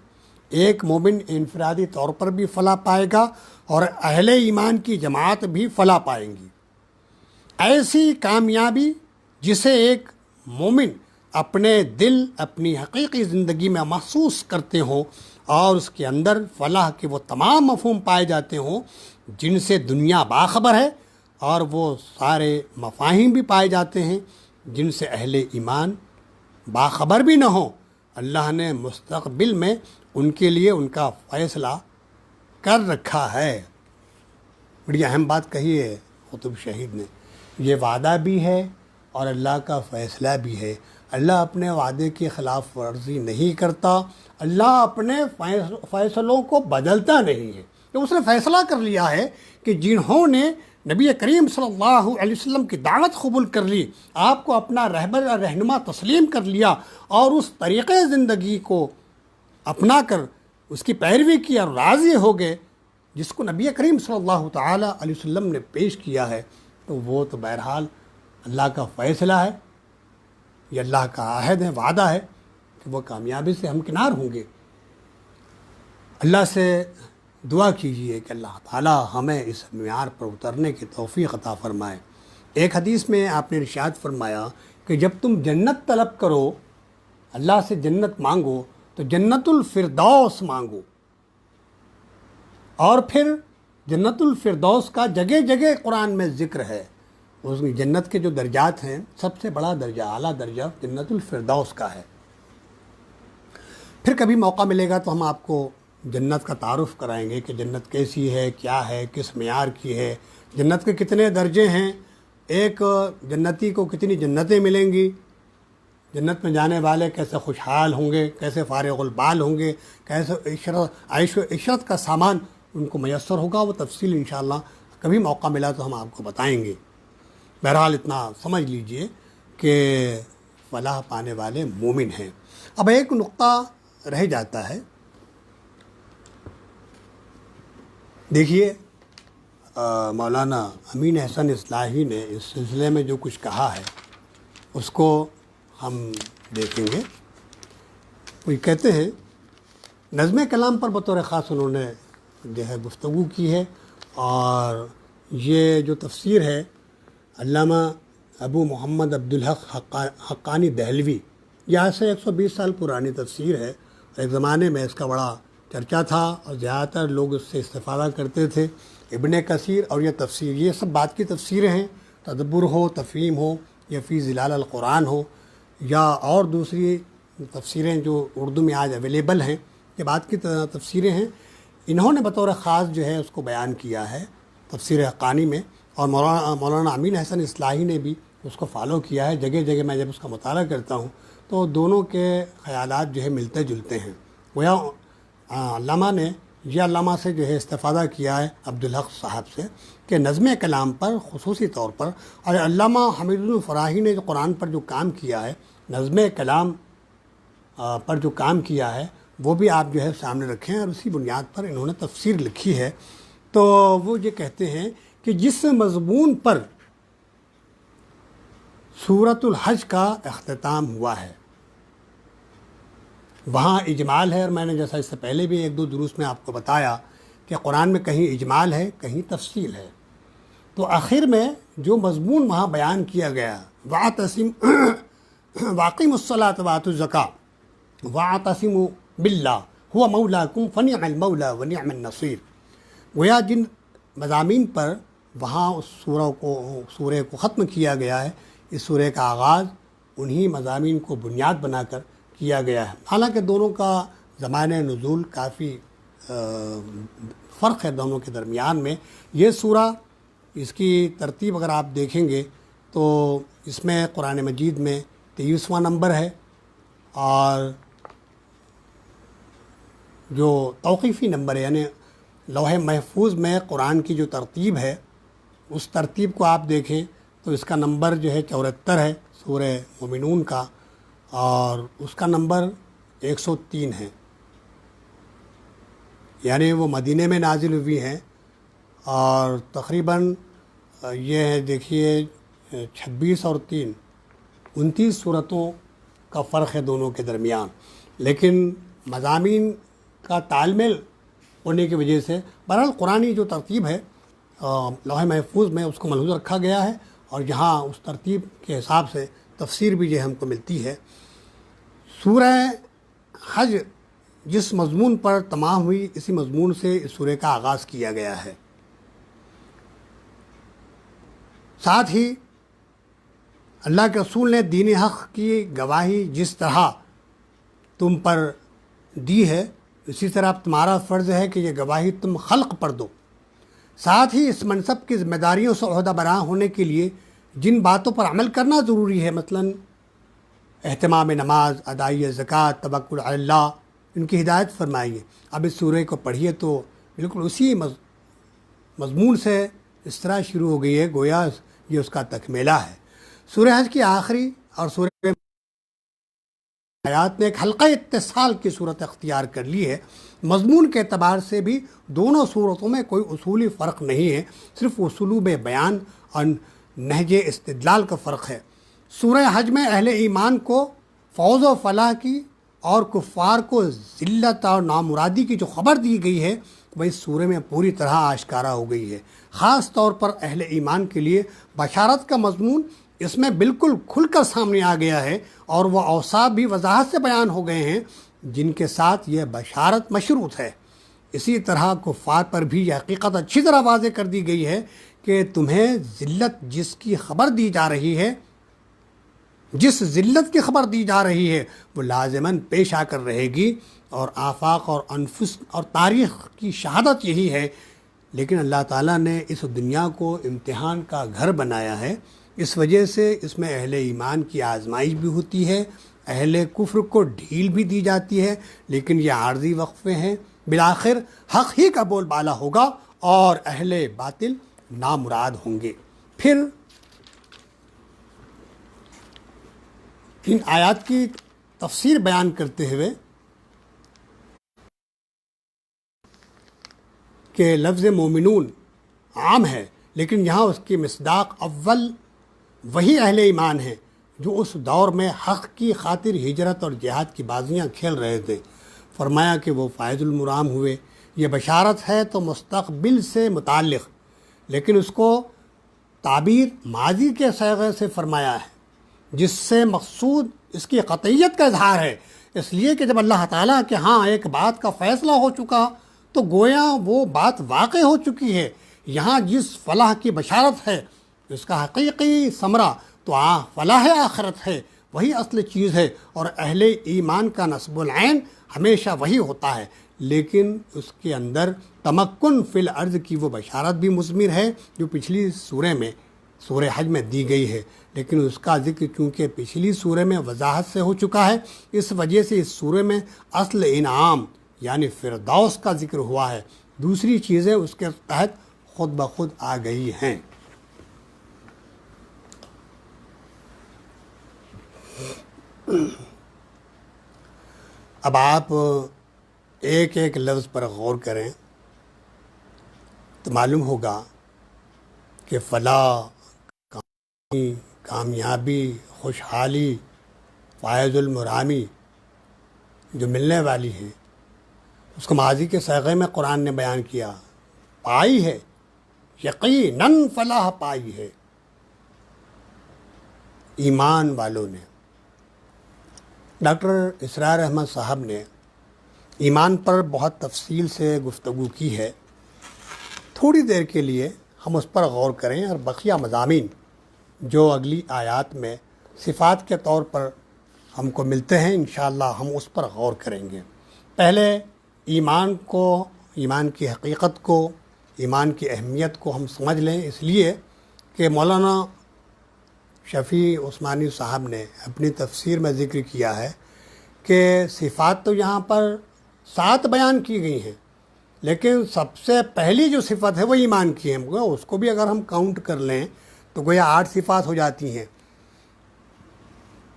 ایک مومن انفرادی طور پر بھی فلاح پائے گا اور اہل ایمان کی جماعت بھی فلاح پائیں گی۔ ایسی کامیابی جسے ایک مومن اپنے دل، اپنی حقیقی زندگی میں محسوس کرتے ہوں، اور اس کے اندر فلاح کے وہ تمام مفہوم پائے جاتے ہوں جن سے دنیا باخبر ہے، اور وہ سارے مفاہیم بھی پائے جاتے ہیں جن سے اہل ایمان باخبر بھی نہ ہوں۔ اللہ نے مستقبل میں ان کے لیے ان کا فیصلہ کر رکھا ہے۔ بڑی اہم بات کہی ہے قطب شہید نے، یہ وعدہ بھی ہے اور اللہ کا فیصلہ بھی ہے۔ اللہ اپنے وعدے کی خلاف ورزی نہیں کرتا، اللہ اپنے فیصلوں کو بدلتا نہیں ہے۔ تو اس نے فیصلہ کر لیا ہے کہ جنہوں نے نبی کریم صلی اللہ علیہ وسلم کی دعوت قبول کر لی، آپ کو اپنا رہبر اور رہنما تسلیم کر لیا، اور اس طریقے زندگی کو اپنا کر اس کی پیروی کی اور راضی ہو گئے جس کو نبی کریم صلی اللہ تعالیٰ علیہ وسلم نے پیش کیا ہے، تو وہ تو بہرحال اللہ کا فیصلہ ہے، یہ اللہ کا عہد ہے، وعدہ ہے کہ وہ کامیابی سے ہمکنار ہوں گے۔ اللہ سے دعا کیجئے کہ اللہ تعالیٰ ہمیں اس معیار پر اترنے کی توفیق عطا فرمائے۔ ایک حدیث میں آپ نے ارشاد فرمایا کہ جب تم جنت طلب کرو، اللہ سے جنت مانگو، تو جنت الفردوس مانگو، اور پھر جنت الفردوس کا جگہ جگہ قرآن میں ذکر ہے۔ اس جنت کے جو درجات ہیں، سب سے بڑا درجہ، اعلیٰ درجہ جنت الفردوس کا ہے۔ پھر کبھی موقع ملے گا تو ہم آپ کو جنت کا تعارف کرائیں گے کہ جنت کیسی ہے، کیا ہے، کس معیار کی ہے، جنت کے کتنے درجے ہیں، ایک جنتی کو کتنی جنتیں ملیں گی، جنت میں جانے والے کیسے خوشحال ہوں گے، کیسے فارغ البال ہوں گے، کیسے عیش و عشرت کا سامان ان کو میسر ہوگا، وہ تفصیل انشاءاللہ کبھی موقع ملا تو ہم آپ کو بتائیں گے۔ بہرحال اتنا سمجھ لیجئے کہ فلاح پانے والے مومن ہیں۔ اب ایک نقطہ رہ جاتا ہے، دیکھیے مولانا امین احسن اصلاحی نے اس سلسلے میں جو کچھ کہا ہے اس کو ہم دیکھیں گے۔ وہ کہتے ہیں، نظم کلام پر بطور خاص انہوں نے جو ہے گفتگو کی ہے، اور یہ جو تفسیر ہے علامہ ابو محمد عبدالحق حقانی دہلوی، یہاں سے 120 سال پرانی تفسیر ہے، اور ایک زمانے میں اس کا بڑا چرچا تھا اور زیادہ تر لوگ اس سے استفادہ کرتے تھے۔ ابن کثیر اور یہ تفسیر، یہ سب بات کی تفسیریں ہیں، تدبر ہو، تفہیم ہو، یا فی ظلال القرآن ہو، یا اور دوسری تفسیریں جو اردو میں آج اویلیبل ہیں، یہ بات کی تفسیریں ہیں۔ انہوں نے بطور خاص جو ہے اس کو بیان کیا ہے تفسیر حقانی میں، اور مولانا امین احسن اصلاحی نے بھی اس کو فالو کیا ہے۔ جگہ جگہ میں جب اس کا مطالعہ کرتا ہوں تو دونوں کے خیالات جو ہے ملتے جلتے ہیں۔ گویا علامہ نے یہ علامہ سے جو ہے استفادہ کیا ہے عبدالحق صاحب سے، کہ نظم کلام پر خصوصی طور پر، اور علامہ حمید الفراہی نے جو قرآن پر جو کام کیا ہے، نظم کلام پر جو کام کیا ہے، وہ بھی آپ جو ہے سامنے رکھیں، اور اسی بنیاد پر انہوں نے تفسیر لکھی ہے۔ تو وہ یہ کہتے ہیں کہ جس مضمون پر سورۃ الحج کا اختتام ہوا ہے وہاں اجمال ہے، اور میں نے جیسا اس سے پہلے بھی ایک دو دروس میں آپ کو بتایا کہ قرآن میں کہیں اجمال ہے، کہیں تفصیل ہے۔ تو آخر میں جو مضمون وہاں بیان کیا گیا، واقیم الصلاۃ وآتوا الزکاۃ واعتصموا باللہ هو مولاکم فنعم المولا ونعم النصیر، گویا جن مضامین پر وہاں اس سورہ کو ختم کیا گیا ہے، اس سورہ کا آغاز انہی مضامین کو بنیاد بنا کر کیا گیا ہے۔ حالانکہ دونوں کا زمانہ نزول کافی فرق ہے دونوں کے درمیان میں۔ یہ سورہ، اس کی ترتیب اگر آپ دیکھیں گے تو اس میں قرآن مجید میں 23واں نمبر ہے، اور جو توقیفی نمبر ہے، یعنی لوح محفوظ میں قرآن کی جو ترتیب ہے اس ترتیب کو آپ دیکھیں تو اس کا نمبر جو ہے 74 ہے سورہ مومنون کا، اور اس کا نمبر 103 ہے، یعنی وہ مدینہ میں نازل ہوئی ہیں، اور تقریباً یہ ہے دیکھیے 26 اور 3 29 صورتوں کا فرق ہے دونوں کے درمیان، لیکن مضامین کا تال میل ہونے کی وجہ سے بہرحال قرآنی جو ترتیب ہے لوح محفوظ میں اس کو ملحوظ رکھا گیا ہے، اور یہاں اس ترتیب کے حساب سے تفسیر بھی جو ہم کو ملتی ہے۔ سورہ حج جس مضمون پر تمام ہوئی، اسی مضمون سے اس سورہ کا آغاز کیا گیا ہے۔ ساتھ ہی اللہ کے رسول نے دین حق کی گواہی جس طرح تم پر دی ہے، اسی طرح تمہارا فرض ہے کہ یہ گواہی تم خلق پر دو۔ ساتھ ہی اس منصب کی ذمہ داریوں سے عہدہ برآں ہونے کے لیے جن باتوں پر عمل کرنا ضروری ہے، مثلاً اہتمام نماز، ادائی زکوٰۃ، توکل علی اللہ، ان کی ہدایت فرمائیے۔ اب اس سورہ کو پڑھیے تو بالکل اسی مضمون سے اس طرح شروع ہو گئی ہے، گویا یہ اس کا تکملہ ہے۔ سورہ حج کی آخری اور سورہ آیات نے ایک حلقہ اتصال کی صورت اختیار کر لی ہے۔ مضمون کے اعتبار سے بھی دونوں صورتوں میں کوئی اصولی فرق نہیں ہے، صرف اسلوب بیان اور نہج استدلال کا فرق ہے۔ سورہ حج میں اہل ایمان کو فوز و فلاح کی اور کفار کو ذلت اور نامرادی کی جو خبر دی گئی ہے وہ اس سورہ میں پوری طرح آشکارا ہو گئی ہے۔ خاص طور پر اہل ایمان کے لیے بشارت کا مضمون اس میں بالکل کھل کر سامنے آ گیا ہے، اور وہ اوصاف بھی وضاحت سے بیان ہو گئے ہیں جن کے ساتھ یہ بشارت مشروط ہے۔ اسی طرح کفار پر بھی یہ حقیقت اچھی طرح واضح کر دی گئی ہے کہ تمہیں ذلت جس کی خبر دی جا رہی ہے، جس ذلت کی خبر دی جا رہی ہے وہ لازماً پیش آ کر رہے گی، اور آفاق اور انفس اور تاریخ کی شہادت یہی ہے۔ لیکن اللہ تعالیٰ نے اس دنیا کو امتحان کا گھر بنایا ہے، اس وجہ سے اس میں اہل ایمان کی آزمائش بھی ہوتی ہے، اہل کفر کو ڈھیل بھی دی جاتی ہے، لیکن یہ عارضی وقفے ہیں، بالآخر حق ہی کا بول بالا ہوگا اور اہل باطل نامراد ہوں گے۔ پھر ان آیات کی تفسیر بیان کرتے ہوئے کہ لفظ مومنون عام ہے، لیکن یہاں اس کی مصداق اول وہی اہل ایمان ہیں جو اس دور میں حق کی خاطر ہجرت اور جہاد کی بازیاں کھیل رہے تھے۔ فرمایا کہ وہ فائز المرام ہوئے۔ یہ بشارت ہے تو مستقبل سے متعلق، لیکن اس کو تعبیر ماضی کے صیغے سے فرمایا ہے، جس سے مقصود اس کی قطعیت کا اظہار ہے، اس لیے کہ جب اللہ تعالیٰ کے ہاں ایک بات کا فیصلہ ہو چکا تو گویا وہ بات واقع ہو چکی ہے۔ یہاں جس فلاح کی بشارت ہے اس کا حقیقی ثمرہ تو فلاح آخرت ہے، وہی اصل چیز ہے، اور اہل ایمان کا نصب العین ہمیشہ وہی ہوتا ہے، لیکن اس کے اندر تمکن فی الارض کی وہ بشارت بھی مضمر ہے جو پچھلی سورہ حج میں دی گئی ہے، لیکن اس کا ذکر چونکہ پچھلی سورہ میں وضاحت سے ہو چکا ہے، اس وجہ سے اس سورہ میں اصل انعام یعنی فردوس کا ذکر ہوا ہے، دوسری چیزیں اس کے تحت خود بخود آ گئی ہیں۔ اب آپ ایک ایک لفظ پر غور کریں تو معلوم ہوگا کہ فلاح، کامیابی، خوشحالی، فائز المرامی جو ملنے والی ہے اس کو ماضی کے صیغے میں قرآن نے بیان کیا، پائی ہے، یقیناً فلاح پائی ہے ایمان والوں نے۔ ڈاکٹر اسرار احمد صاحب نے ایمان پر بہت تفصیل سے گفتگو کی ہے، تھوڑی دیر کے لیے ہم اس پر غور کریں اور بقیہ مضامین جو اگلی آیات میں صفات کے طور پر ہم کو ملتے ہیں انشاءاللہ ہم اس پر غور کریں گے۔ پہلے ایمان کو، ایمان کی حقیقت کو، ایمان کی اہمیت کو ہم سمجھ لیں، اس لیے کہ مولانا شفیع عثمانی صاحب نے اپنی تفسیر میں ذکر کیا ہے کہ صفات تو یہاں پر 7 بیان کی گئی ہیں، لیکن سب سے پہلی جو صفت ہے وہ ایمان کی ہے، اس کو بھی اگر ہم کاؤنٹ کر لیں تو گویا 8 صفات ہو جاتی ہیں۔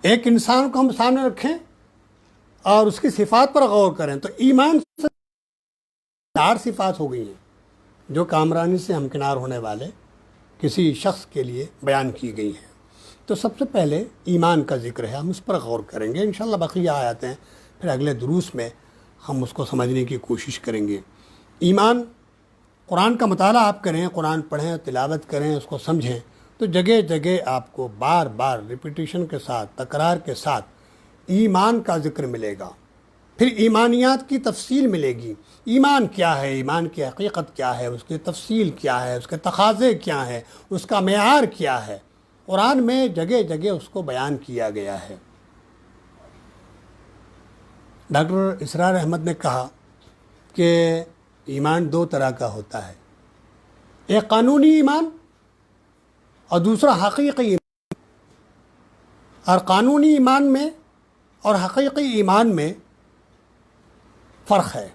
ایک انسان کو ہم سامنے رکھیں اور اس کی صفات پر غور کریں تو ایمان سے 8 صفات ہو گئی ہیں جو کامرانی سے ہمکنار ہونے والے کسی شخص کے لیے بیان کی گئی ہیں۔ تو سب سے پہلے ایمان کا ذکر ہے، ہم اس پر غور کریں گے، انشاءاللہ بقیہ آیات ہیں پھر اگلے دروس میں ہم اس کو سمجھنے کی کوشش کریں گے۔ ایمان، قرآن کا مطالعہ آپ کریں، قرآن پڑھیں، تلاوت کریں، اس کو سمجھیں تو جگہ جگہ آپ کو بار بار ریپیٹیشن کے ساتھ، تکرار کے ساتھ ایمان کا ذکر ملے گا، پھر ایمانیات کی تفصیل ملے گی۔ ایمان کیا ہے، ایمان کی حقیقت کیا ہے، اس کی تفصیل کیا ہے، اس کے تقاضے کیا ہیں، اس کا معیار کیا ہے، قرآن میں جگہ جگہ اس کو بیان کیا گیا ہے۔ ڈاکٹر اسرار احمد نے کہا کہ ایمان 2 طرح کا ہوتا ہے، ایک قانونی ایمان اور دوسرا حقیقی ایمان، اور قانونی ایمان میں اور حقیقی ایمان میں فرق ہے۔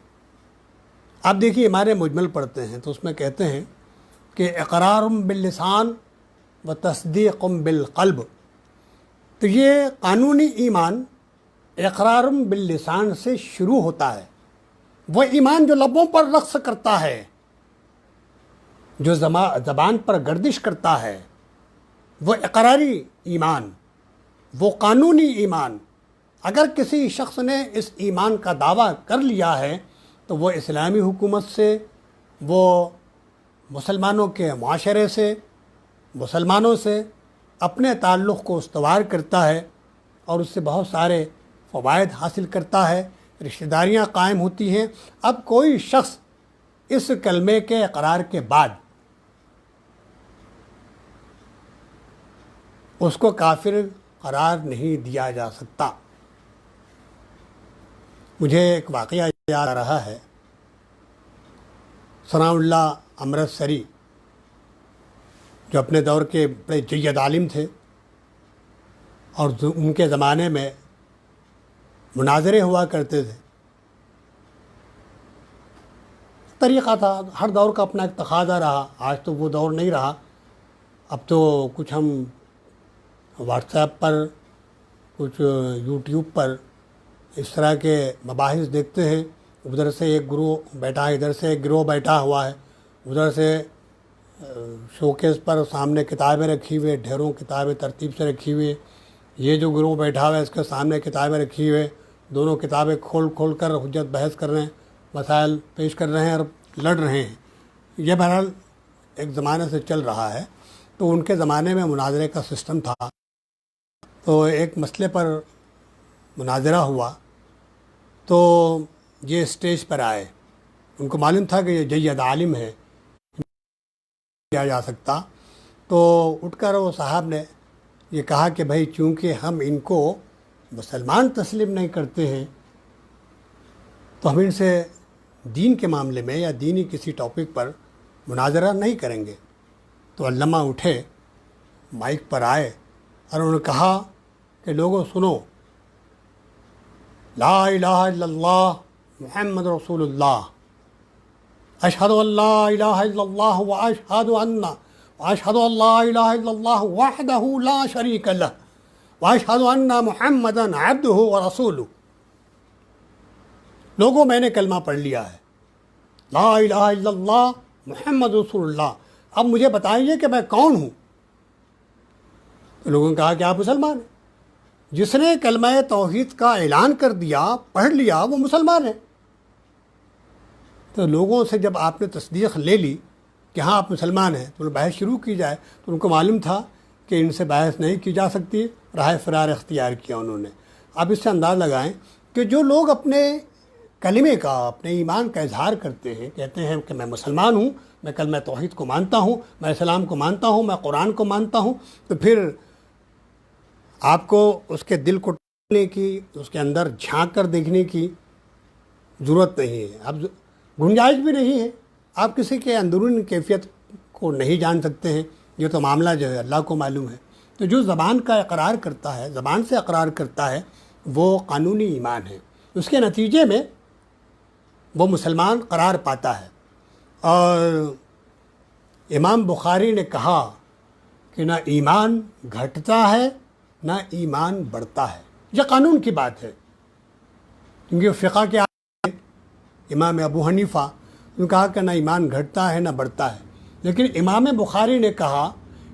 آپ دیکھیے ہمارے مجمل پڑھتے ہیں تو اس میں کہتے ہیں کہ اقرار باللسان و تصدیق بالقلب، تو یہ قانونی ایمان اقرار باللسان سے شروع ہوتا ہے، وہ ایمان جو لبوں پر رقص کرتا ہے، جو زبان پر گردش کرتا ہے، وہ اقراری ایمان، وہ قانونی ایمان۔ اگر کسی شخص نے اس ایمان کا دعویٰ کر لیا ہے تو وہ اسلامی حکومت سے، وہ مسلمانوں کے معاشرے سے، مسلمانوں سے اپنے تعلق کو استوار کرتا ہے اور اس سے بہت سارے فوائد حاصل کرتا ہے، رشتہ داریاں قائم ہوتی ہیں۔ اب کوئی شخص اس کلمے کے اقرار کے بعد اس کو کافر قرار نہیں دیا جا سکتا۔ مجھے ایک واقعہ یاد آ رہا ہے، ثناء اللہ امرتسری جو اپنے دور کے بڑے جید عالم تھے، اور ان کے زمانے میں مناظرے ہوا کرتے تھے، طریقہ تھا، ہر دور کا اپنا ایک تقاضا رہا۔ آج تو وہ دور نہیں رہا، اب تو کچھ ہم واٹس ایپ پر، کچھ یوٹیوب پر اس طرح کے مباحث دیکھتے ہیں، ادھر سے ایک گروہ بیٹھا ہے، ادھر سے ایک گروہ بیٹھا ہوا ہے، ادھر سے شوکیس پر سامنے کتابیں رکھی ہوئے، ڈھیروں کتابیں ترتیب سے رکھی ہوئی، یہ جو گروہ بیٹھا ہوا ہے اس کے سامنے کتابیں رکھی ہوئے، دونوں کتابیں کھول کر حجت بحث کر رہے ہیں، مسائل پیش کر رہے ہیں اور لڑ رہے ہیں۔ یہ بہرحال ایک زمانے سے چل رہا ہے۔ تو ان کے زمانے میں مناظرے کا سسٹم تھا، تو ایک مسئلے پر مناظرہ ہوا، تو یہ اسٹیج پر آئے، ان کو معلوم تھا کہ یہ جید عالم ہے، کیا جا سکتا، تو اٹھ کر وہ صاحب نے یہ کہا کہ بھائی چونکہ ہم ان کو مسلمان تسلیم نہیں کرتے ہیں تو ہم ان سے دین کے معاملے میں یا دینی کسی ٹاپک پر مناظرہ نہیں کریں گے۔ تو علامہ اٹھے، مائک پر آئے اور انہوں نے کہا کہ لوگوں سنو، لا الہ الا اللہ محمد رسول اللہ، اشہد ان لا الہ الا اللہ واشہد ان لا الہ الا اللہ وحدہ لا شریک لہ واشہد ان محمدا عبدہ ورسولہ۔ لوگوں میں نے کلمہ پڑھ لیا ہے، لا الہ الا اللہ محمد رسول اللہ، اب مجھے بتائیے کہ میں کون ہوں؟ تو لوگوں نے کہا کہ آپ مسلمان ہیں۔ جس نے کلمہ توحید کا اعلان کر دیا، پڑھ لیا، وہ مسلمان ہے۔ تو لوگوں سے جب آپ نے تصدیق لے لی کہ ہاں آپ مسلمان ہیں، تو بحث شروع کی جائے، تو ان کو معلوم تھا کہ ان سے بحث نہیں کی جا سکتی، راہ فرار اختیار کیا انہوں نے۔ اب اس سے انداز لگائیں کہ جو لوگ اپنے کلمے کا، اپنے ایمان کا اظہار کرتے ہیں، کہتے ہیں کہ میں مسلمان ہوں، میں کلمہ توحید کو مانتا ہوں، میں اسلام کو مانتا ہوں، میں قرآن کو مانتا ہوں، تو پھر آپ کو اس کے دل کو ٹھنے کی، اس کے اندر جھانک کر دیکھنے کی ضرورت نہیں ہے، اب گنجائش بھی نہیں ہے۔ آپ کسی کے اندرونی کیفیت کو نہیں جان سکتے ہیں، یہ تو معاملہ جو ہے اللہ کو معلوم ہے۔ تو جو زبان کا اقرار کرتا ہے، زبان سے اقرار کرتا ہے، وہ قانونی ایمان ہے، اس کے نتیجے میں وہ مسلمان قرار پاتا ہے۔ اور امام بخاری نے کہا کہ نہ ایمان گھٹتا ہے نہ ایمان بڑھتا ہے، یہ قانون کی بات ہے، کیونکہ فقہ کے امام ابو حنیفہ نے کہا کہ نہ ایمان گھٹتا ہے نہ بڑھتا ہے، لیکن امام بخاری نے کہا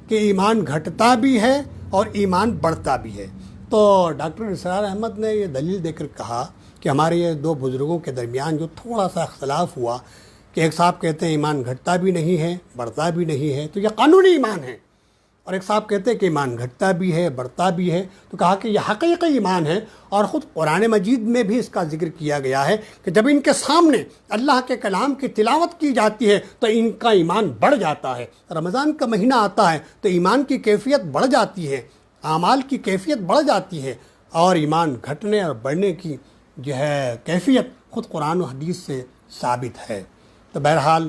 کہ ایمان گھٹتا بھی ہے اور ایمان بڑھتا بھی ہے۔ تو ڈاکٹر اسرار احمد نے یہ دلیل دے کر کہا کہ ہمارے یہ دو بزرگوں کے درمیان جو تھوڑا سا اختلاف ہوا کہ ایک صاحب کہتے ہیں ایمان گھٹتا بھی نہیں ہے بڑھتا بھی نہیں ہے، تو یہ قانونی ایمان ہے، اور ایک صاحب کہتے ہیں کہ ایمان گھٹتا بھی ہے بڑھتا بھی ہے، تو کہا کہ یہ حقیقی ایمان ہے۔ اور خود قرآن مجید میں بھی اس کا ذکر کیا گیا ہے کہ جب ان کے سامنے اللہ کے کلام کی تلاوت کی جاتی ہے تو ان کا ایمان بڑھ جاتا ہے۔ رمضان کا مہینہ آتا ہے تو ایمان کی کیفیت بڑھ جاتی ہے، اعمال کی کیفیت بڑھ جاتی ہے، اور ایمان گھٹنے اور بڑھنے کی جو ہے کیفیت خود قرآن و حدیث سے ثابت ہے۔ تو بہرحال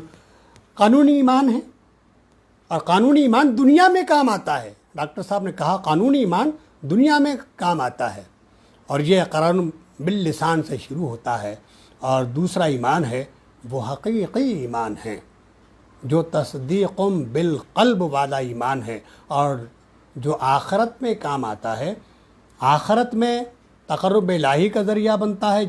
قانونی ایمان ہے، اور قانونی ایمان دنیا میں کام آتا ہے۔ ڈاکٹر صاحب نے کہا قانونی ایمان دنیا میں کام آتا ہے، اور یہ قرآن باللسان سے شروع ہوتا ہے۔ اور دوسرا ایمان ہے وہ حقیقی ایمان ہے، جو تصدیق بالقلب والا ایمان ہے، اور جو آخرت میں کام آتا ہے، آخرت میں تقرب الہی کا ذریعہ بنتا ہے،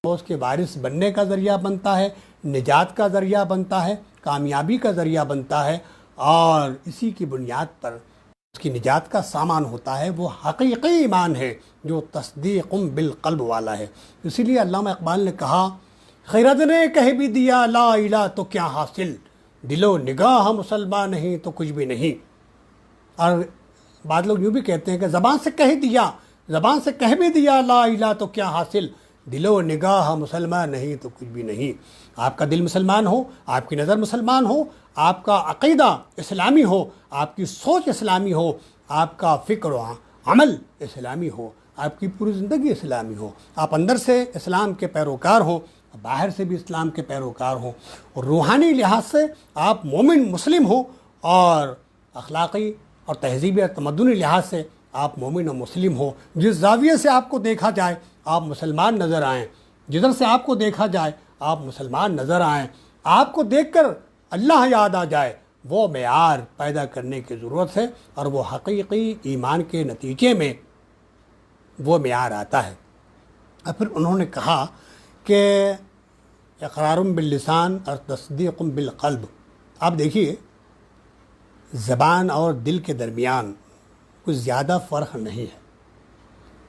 اس کے وارث بننے کا ذریعہ بنتا ہے، نجات کا ذریعہ بنتا ہے، کامیابی کا ذریعہ بنتا ہے، اور اسی کی بنیاد پر اس کی نجات کا سامان ہوتا ہے۔ وہ حقیقی ایمان ہے جو تصدیق بالقلب والا ہے۔ اسی لیے علامہ اقبال نے کہا، خرد نے کہہ بھی دیا لا الہ تو کیا حاصل، دل و نگاہ مسلمان نہیں تو کچھ بھی نہیں۔ اور بعض لوگ یوں بھی کہتے ہیں کہ زبان سے کہہ دیا، زبان سے کہہ بھی دیا لا الہ تو کیا حاصل، دل و نگاہ مسلمان نہیں تو کچھ بھی نہیں. آپ کا دل مسلمان ہو، آپ کی نظر مسلمان ہو، آپ کا عقیدہ اسلامی ہو، آپ کی سوچ اسلامی ہو، آپ کا فکر و عمل اسلامی ہو، آپ کی پوری زندگی اسلامی ہو، آپ اندر سے اسلام کے پیروکار ہوں، باہر سے بھی اسلام کے پیروکار ہوں، اور روحانی لحاظ سے آپ مومن مسلم ہوں، اور اخلاقی اور تہذیبی اور تمدنی لحاظ سے آپ مومن و مسلم ہو. جس زاویے سے آپ کو دیکھا جائے آپ مسلمان نظر آئیں، جدھر سے آپ کو دیکھا جائے آپ مسلمان نظر آئیں، آپ کو دیکھ کر اللہ یاد آ جائے، وہ معیار پیدا کرنے کی ضرورت ہے، اور وہ حقیقی ایمان کے نتیجے میں وہ معیار آتا ہے. اور پھر انہوں نے کہا کہ اقرار باللسان اور تصدیق بالقلب. آپ دیکھیے زبان اور دل کے درمیان کچھ زیادہ فرق نہیں ہے.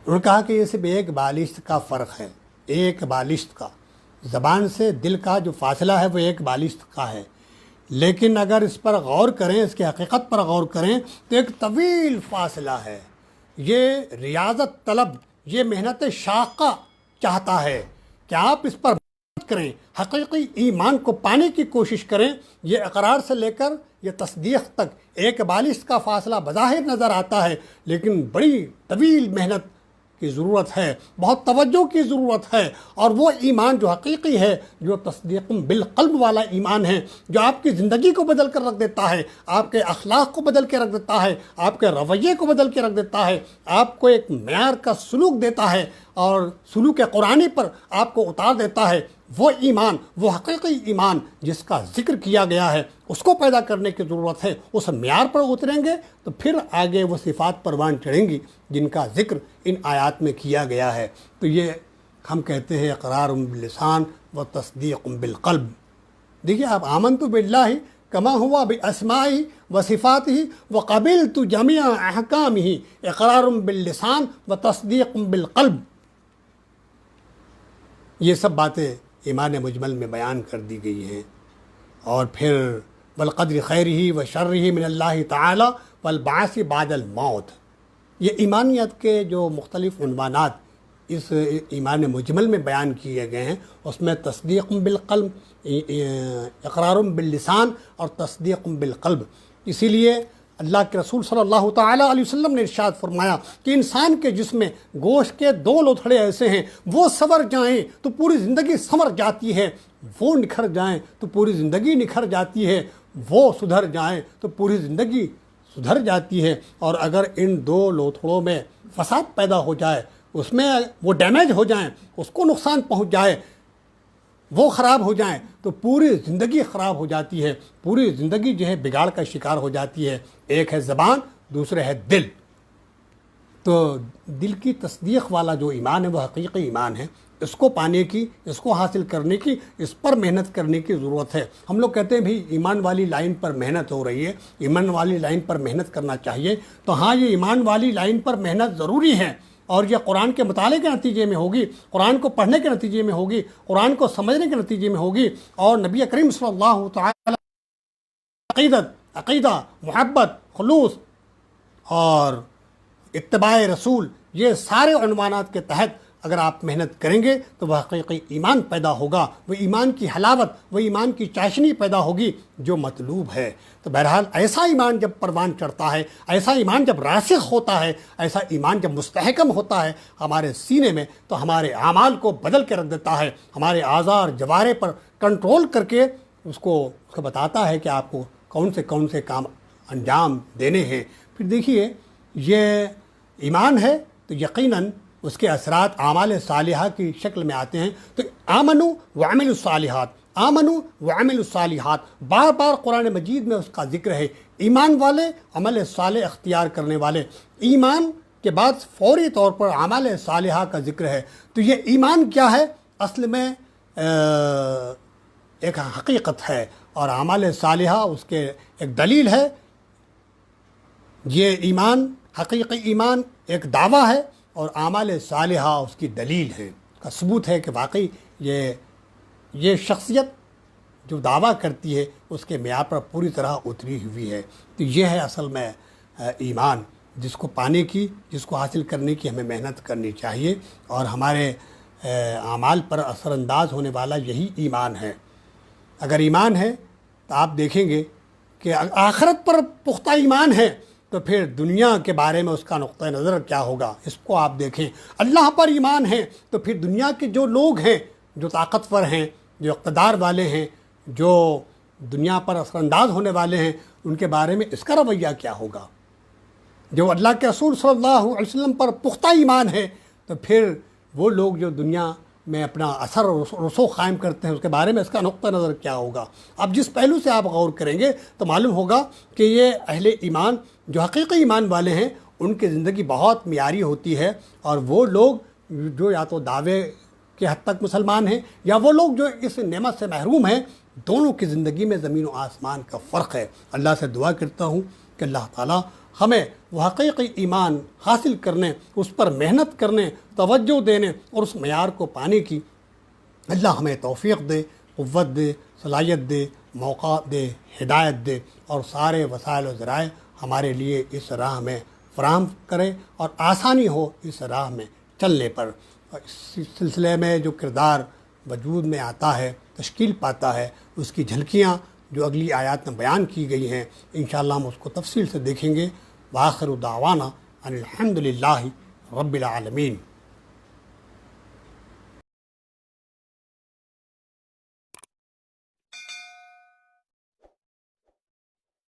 انہوں نے کہا کہ یہ صرف ایک بالشت کا فرق ہے، ایک بالشت کا. زبان سے دل کا جو فاصلہ ہے وہ ایک بالشت کا ہے، لیکن اگر اس پر غور کریں، اس کی حقیقت پر غور کریں تو ایک طویل فاصلہ ہے. یہ ریاضت طلب، یہ محنت شاقہ چاہتا ہے کہ آپ اس پر محنت کریں، حقیقی ایمان کو پانے کی کوشش کریں. یہ اقرار سے لے کر یہ تصدیق تک ایک بالشت کا فاصلہ بظاہر نظر آتا ہے، لیکن بڑی طویل محنت کی ضرورت ہے، بہت توجہ کی ضرورت ہے. اور وہ ایمان جو حقیقی ہے، جو تصدیق بالقلب والا ایمان ہے، جو آپ کی زندگی کو بدل کر رکھ دیتا ہے، آپ کے اخلاق کو بدل کے رکھ دیتا ہے، آپ کے رویے کو بدل کے رکھ دیتا ہے، آپ کو ایک معیار کا سلوک دیتا ہے اور سلوک قرآنی پر آپ کو اتار دیتا ہے، وہ ایمان، وہ حقیقی ایمان جس کا ذکر کیا گیا ہے، اس کو پیدا کرنے کی ضرورت ہے. اس معیار پر اتریں گے تو پھر آگے وہ صفات پروان چڑھیں گی جن کا ذکر ان آیات میں کیا گیا ہے. تو یہ ہم کہتے ہیں اقرار باللسان و تصدیق بالقلب. دیکھیے آپ آمنت باللہ کما ہوا باسمائہ و صفاتہ و قبلت جمیع احکامہ، اقرار باللسان و تصدیق بالقلب. یہ سب باتیں ایمان مجمل میں بیان کر دی گئی ہیں. اور پھر والقدر خیرہ و شرہ من اللہ تعالی والبعث بعد الموت. یہ ایمانیت کے جو مختلف عنوانات اس ایمان مجمل میں بیان کیے گئے ہیں، اس میں تصدیق بالقلب، اقرار باللسان اور تصدیق بالقلب. اسی لیے اللہ کے رسول صلی اللہ تعالیٰ علیہ وسلم نے ارشاد فرمایا کہ انسان کے جسم میں گوشت کے دو لوتھڑے ایسے ہیں، وہ سنور جائیں تو پوری زندگی سنور جاتی ہے، وہ نکھر جائیں تو پوری زندگی نکھر جاتی ہے، وہ سدھر جائیں تو پوری زندگی سدھر جاتی ہے. اور اگر ان دو لوتھڑوں میں فساد پیدا ہو جائے، اس میں وہ ڈیمیج ہو جائیں، اس کو نقصان پہنچ جائے، وہ خراب ہو جائیں تو پوری زندگی خراب ہو جاتی ہے، پوری زندگی جو ہے بگاڑ کا شکار ہو جاتی ہے. ایک ہے زبان، دوسرے ہے دل. تو دل کی تصدیق والا جو ایمان ہے وہ حقیقی ایمان ہے. اس کو پانے کی، اس کو حاصل کرنے کی، اس پر محنت کرنے کی ضرورت ہے. ہم لوگ کہتے ہیں بھی ایمان والی لائن پر محنت ہو رہی ہے، ایمان والی لائن پر محنت کرنا چاہیے. تو ہاں، یہ ایمان والی لائن پر محنت ضروری ہے، اور یہ قرآن کے مطالعے کے نتیجے میں ہوگی، قرآن کو پڑھنے کے نتیجے میں ہوگی، قرآن کو سمجھنے کے نتیجے میں ہوگی. اور نبی کریم صلی اللہ تعالی عقیدہ، محبت، خلوص اور اتباع رسول، یہ سارے عنوانات کے تحت اگر آپ محنت کریں گے تو وہ حقیقی ایمان پیدا ہوگا، وہ ایمان کی حلاوت، وہ ایمان کی چاشنی پیدا ہوگی جو مطلوب ہے. تو بہرحال ایسا ایمان جب پروان چڑھتا ہے، ایسا ایمان جب راسخ ہوتا ہے، ایسا ایمان جب مستحکم ہوتا ہے ہمارے سینے میں، تو ہمارے اعمال کو بدل کے رکھ دیتا ہے، ہمارے اعضاء اور جوارح پر کنٹرول کر کے اس کو بتاتا ہے کہ آپ کو کون سے کام انجام دینے ہیں. پھر دیکھیے یہ ایمان ہے تو یقیناً اس کے اثرات اعمال صالحہ کی شکل میں آتے ہیں. تو آمنو وعملوا الصالحات، آمنو وعملوا الصالحات، بار بار قرآن مجید میں اس کا ذکر ہے. ایمان والے، عمل صالح اختیار کرنے والے. ایمان کے بعد فوری طور پر اعمال صالحہ کا ذکر ہے. تو یہ ایمان کیا ہے؟ اصل میں ایک حقیقت ہے، اور اعمال صالحہ اس کے ایک دلیل ہے. یہ ایمان، حقیقی ایمان ایک دعویٰ ہے، اور اعمال صالحہ اس کی دلیل ہے، کا ثبوت ہے کہ واقعی یہ شخصیت جو دعویٰ کرتی ہے اس کے معیار پر پوری طرح اتری ہوئی ہے. تو یہ ہے اصل میں ایمان، جس کو پانے کی، جس کو حاصل کرنے کی ہمیں محنت کرنی چاہیے. اور ہمارے اعمال پر اثر انداز ہونے والا یہی ایمان ہے۔ اگر ایمان ہے تو آپ دیکھیں گے کہ آخرت پر پختہ ایمان ہے تو پھر دنیا کے بارے میں اس کا نقطہ نظر کیا ہوگا، اس کو آپ دیکھیں۔ اللہ پر ایمان ہے تو پھر دنیا کے جو لوگ ہیں، جو طاقتور ہیں، جو اقتدار والے ہیں، جو دنیا پر اثر انداز ہونے والے ہیں، ان کے بارے میں اس کا رویہ کیا ہوگا۔ جو اللہ کے رسول صلی اللہ علیہ وسلم پر پختہ ایمان ہے تو پھر وہ لوگ جو دنیا میں اپنا اثر و رسوخ قائم کرتے ہیں، اس کے بارے میں اس کا نقطہ نظر کیا ہوگا۔ اب جس پہلو سے آپ غور کریں گے تو معلوم ہوگا کہ یہ اہل ایمان جو حقیقی ایمان والے ہیں، ان کی زندگی بہت معیاری ہوتی ہے، اور وہ لوگ جو یا تو دعوے کے حد تک مسلمان ہیں یا وہ لوگ جو اس نعمت سے محروم ہیں، دونوں کی زندگی میں زمین و آسمان کا فرق ہے۔ اللہ سے دعا کرتا ہوں کہ اللہ تعالیٰ ہمیں وہ حقیقی ایمان حاصل کرنے، اس پر محنت کرنے، توجہ دینے اور اس معیار کو پانے کی اللہ ہمیں توفیق دے، قوت دے، صلاحیت دے، موقع دے، ہدایت دے، اور سارے وسائل و ذرائع ہمارے لیے اس راہ میں فراہم کرے اور آسانی ہو اس راہ میں چلنے پر۔ اور اس سلسلے میں جو کردار وجود میں آتا ہے، تشکیل پاتا ہے، اس کی جھلکیاں جو اگلی آیات میں بیان کی گئی ہیں، انشاءاللہ ہم اس کو تفصیل سے دیکھیں گے۔ وآخر دعوانا ان الحمد للہ رب العالمین۔